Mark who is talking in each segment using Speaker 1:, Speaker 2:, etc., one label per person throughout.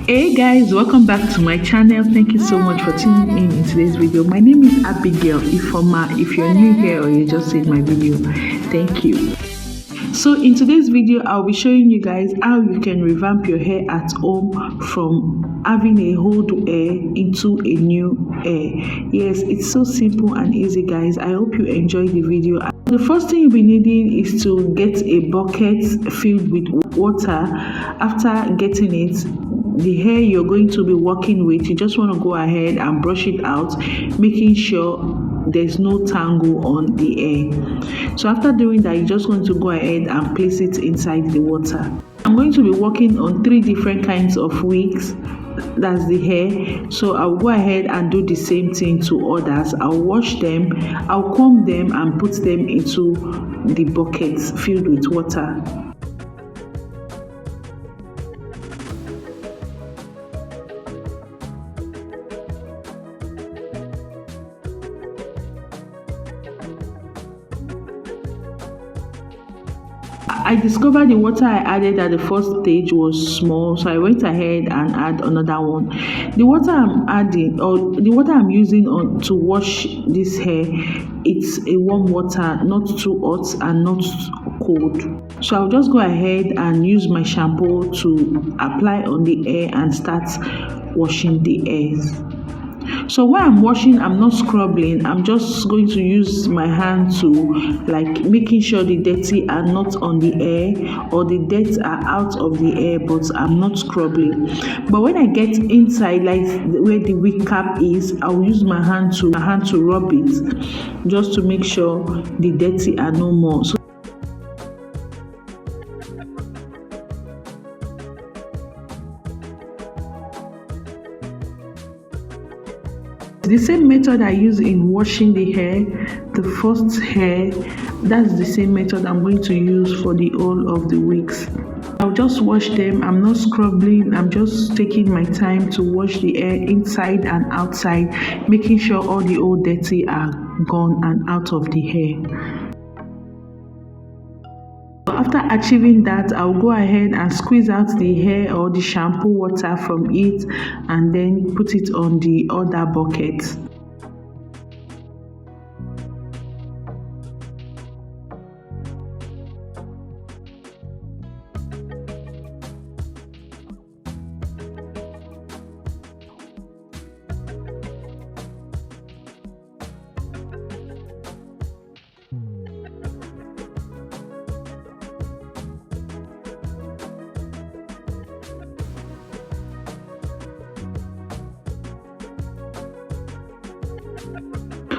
Speaker 1: Hey guys, welcome back to my channel. Thank you so much for tuning in today's video. My name is Abigail Ifoma. If you're new here or you just seen my video, thank you. So in today's video, I'll be showing you guys how you can revamp your hair at home from having a old hair into a new hair. Yes, it's so simple and easy, guys. I hope you enjoy the video. The first thing you'll be needing is to get a bucket filled with water. After getting it, the hair you're going to be working with, you just want to go ahead and brush it out, making sure there's no tangle on the hair. So after doing that, you're just going to go ahead and place it inside the water. I'm going to be working on 3 different kinds of wigs, that's the hair. So I'll go ahead and do the same thing to others. I'll wash them, I'll comb them and put them into the buckets filled with water. I discovered the water I added at the first stage was small, so I went ahead and add another one. The water I'm adding, or the water I'm using to wash this hair, it's a warm water, not too hot and not cold. So I'll just go ahead and use my shampoo to apply on the hair and start washing the hairs. So while I'm washing, I'm not scrubbing. I'm just going to use my hand to making sure the dirty are not on the hair or the dirt are out of the hair, but I'm not scrubbing. But when I get inside, like where the wig cap is, I'll use my hand to rub it just to make sure the dirty are no more. So the same method I use in washing the hair, the first hair, that's the same method I'm going to use for the whole of the wigs. I'll just wash them. I'm not scrubbing. I'm just taking my time to wash the hair inside and outside, making sure all the old dirty are gone and out of the hair. After achieving that, I'll go ahead and squeeze out the hair or the shampoo water from it and then put it on the other bucket.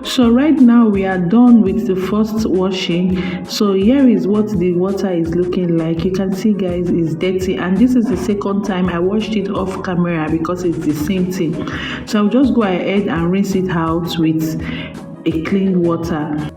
Speaker 1: So right now we are done with the first washing. So here is what the water is looking like. You can see, guys, it's dirty, and this is the second time I washed it off camera because it's the same thing. So I'll just go ahead and rinse it out with a clean water.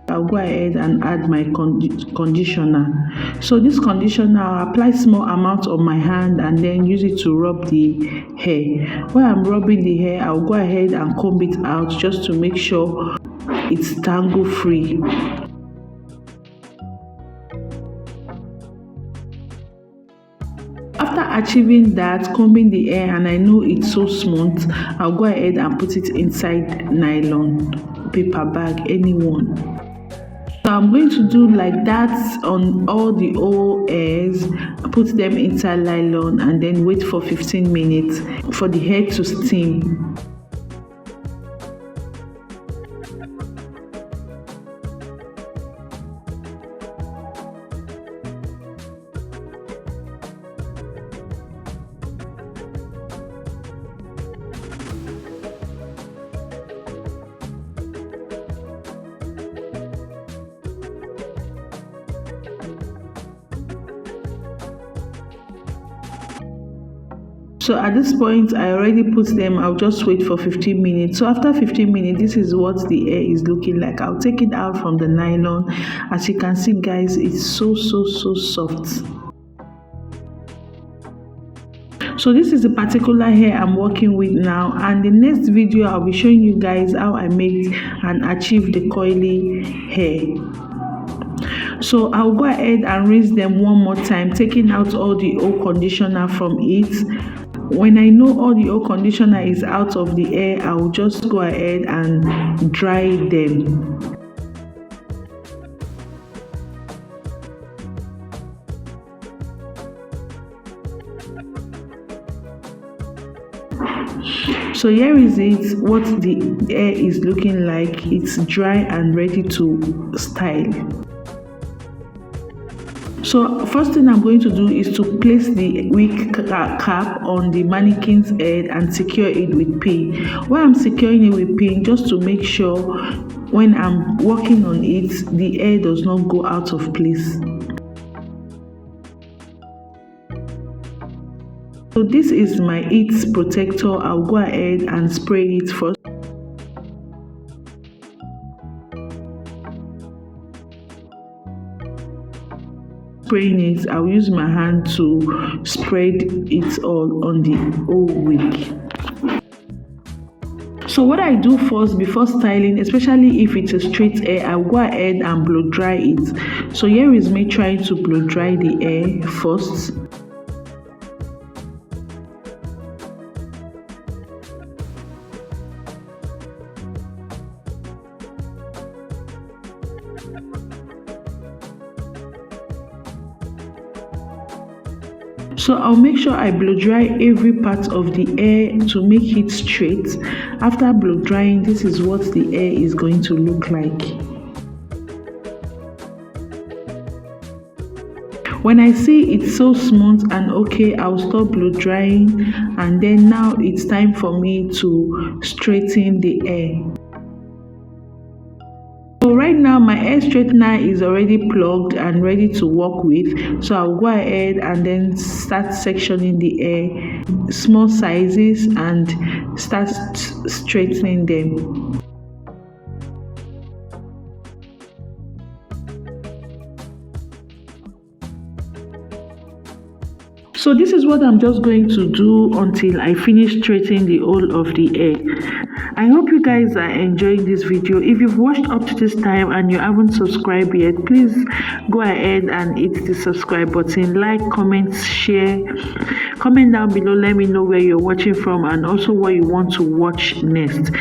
Speaker 1: I'll go ahead and add my conditioner. So this conditioner, I'll apply small amount on my hand and then use it to rub the hair. While I'm rubbing the hair, I'll go ahead and comb it out just to make sure it's tangle free. After achieving that, combing the hair, and I know it's so smooth, I'll go ahead and put it inside nylon paper bag, anyone. So I'm going to do like that on all the old hairs, put them inside nylon and then wait for 15 minutes for the hair to steam. So at this point, I already put them. I'll just wait for 15 minutes. So after 15 minutes, this is what the hair is looking like. I'll take it out from the nylon. As you can see, guys, it's so soft. So this is the particular hair I'm working with now, and the next video I'll be showing you guys how I make and achieve the coily hair. So I'll go ahead and rinse them one more time, taking out all the old conditioner from it. When I know all the old conditioner is out of the hair, I'll just go ahead and dry them. So here is it, what the hair is looking like. It's dry and ready to style. So first thing I'm going to do is to place the wig cap on the mannequin's head and secure it with pin. While I'm securing it with pin, just to make sure when I'm working on it, the hair does not go out of place. So this is my heat protector. I'll go ahead and spray it first. Spraying it, I'll use my hand to spread it all on the whole wig. So what I do first before styling, especially if it's a straight hair, I'll go ahead and blow dry it. So here is me trying to blow dry the hair first. So I'll make sure I blow dry every part of the hair to make it straight. After blow drying, this is what the hair is going to look like. When I see it's so smooth and okay, I'll stop blow drying, and then now it's time for me to straighten the hair. So right now my hair straightener is already plugged and ready to work with, so I'll go ahead and then start sectioning the hair, small sizes, and start straightening them. So this is what I'm just going to do until I finish straightening the whole of the hair. I hope you guys are enjoying this video. If you've watched up to this time and you haven't subscribed yet, please go ahead and hit the subscribe button, like, comment, share. Comment down below, let me know where you're watching from and also what you want to watch next.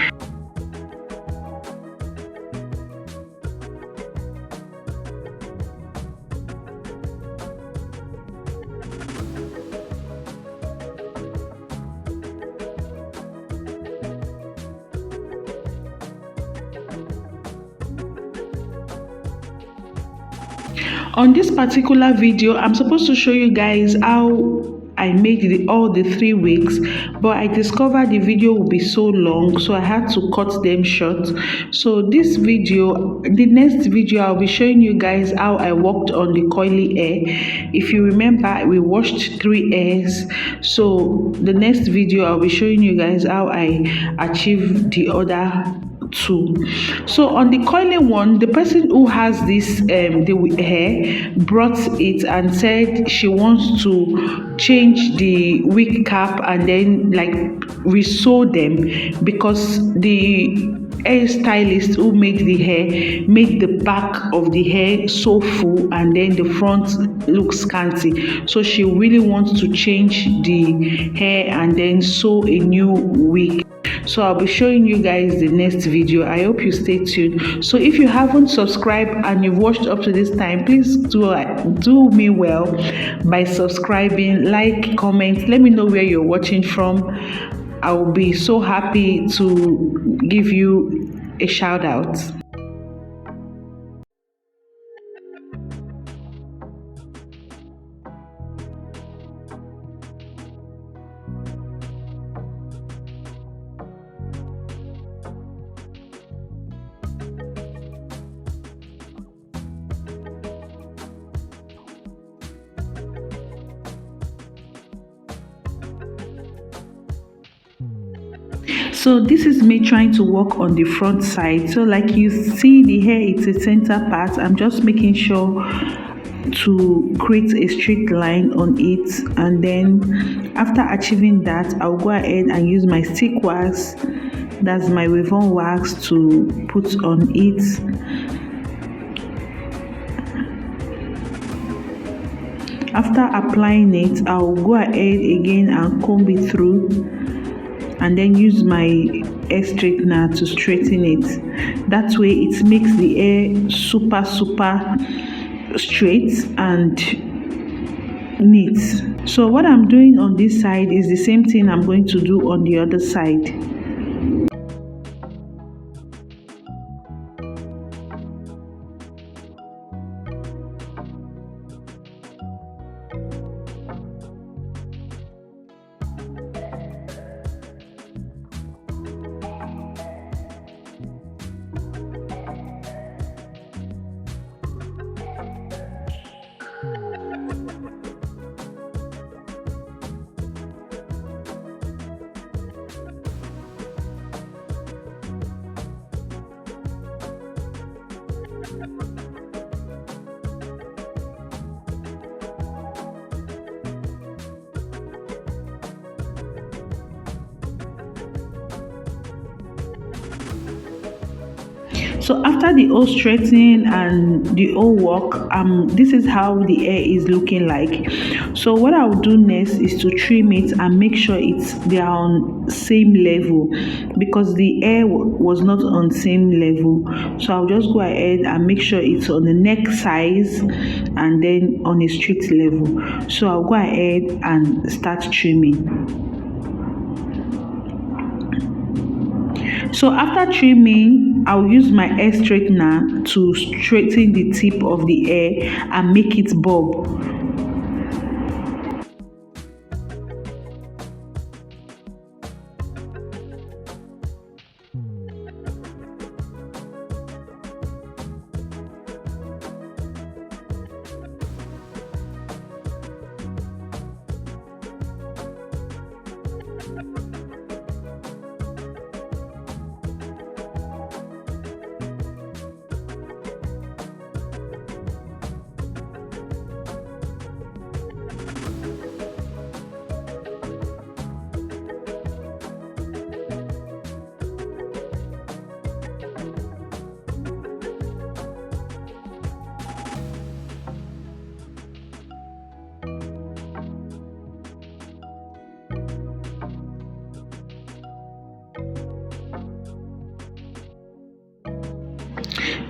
Speaker 1: On this particular video, I'm supposed to show you guys how I made all the 3 wigs, but I discovered the video would be so long, so I had to cut them short. So this video, the next video, I'll be showing you guys how I worked on the coily hair. If you remember, we washed 3 hairs, so the next video I'll be showing you guys how I achieved the other 2. So on the coily one, the person who has this the hair brought it and said she wants to change the wig cap and then like resew them, because the hairstylist who made the hair made the back of the hair so full and then the front looks scanty. So she really wants to change the hair and then sew a new wig. So I'll be showing you guys the next video. I hope you stay tuned. So if you haven't subscribed and you've watched up to this time, please do me well by subscribing, like, comment, let me know where you're watching from. I'll be so happy to give you a shout out. So this is me trying to work on the front side. So like you see the hair, it's a center part. I'm just making sure to create a straight line on it, and then after achieving that, I'll go ahead and use my stick wax, that's my Revamp wax, to put on it. After applying it, I'll go ahead again and comb it through, and then use my hair straightener to straighten it. That way it makes the hair super straight and neat. So what I'm doing on this side is the same thing I'm going to do on the other side. So after the whole straightening and the whole work, this is how the hair is looking like. So what I'll do next is to trim it and make sure they are on same level, because the hair was not on same level. So I'll just go ahead and make sure it's on the neck size and then on a straight level. So I'll go ahead and start trimming. So after trimming, I'll use my hair straightener to straighten the tip of the hair and make it bob.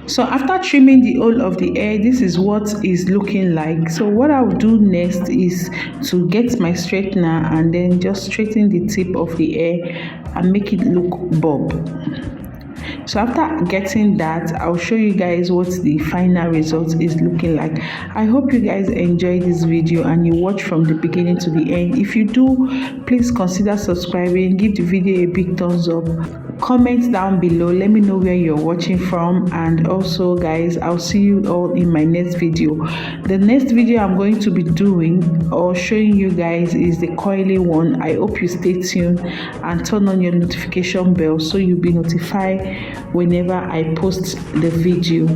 Speaker 1: So after trimming the whole of the hair, this is what is looking like. So what I'll do next is to get my straightener and then just straighten the tip of the hair and make it look bob. So after getting that, I'll show you guys what the final result is looking like. I hope you guys enjoyed this video and you watch from the beginning to the end. If you do, please consider subscribing, give the video a big thumbs up, comment down below, let me know where you're watching from, and also guys, I'll see you all in my next video. The next video I'm going to be doing or showing you guys is the coily one. I hope you stay tuned and turn on your notification bell so you'll be notified whenever I post the video.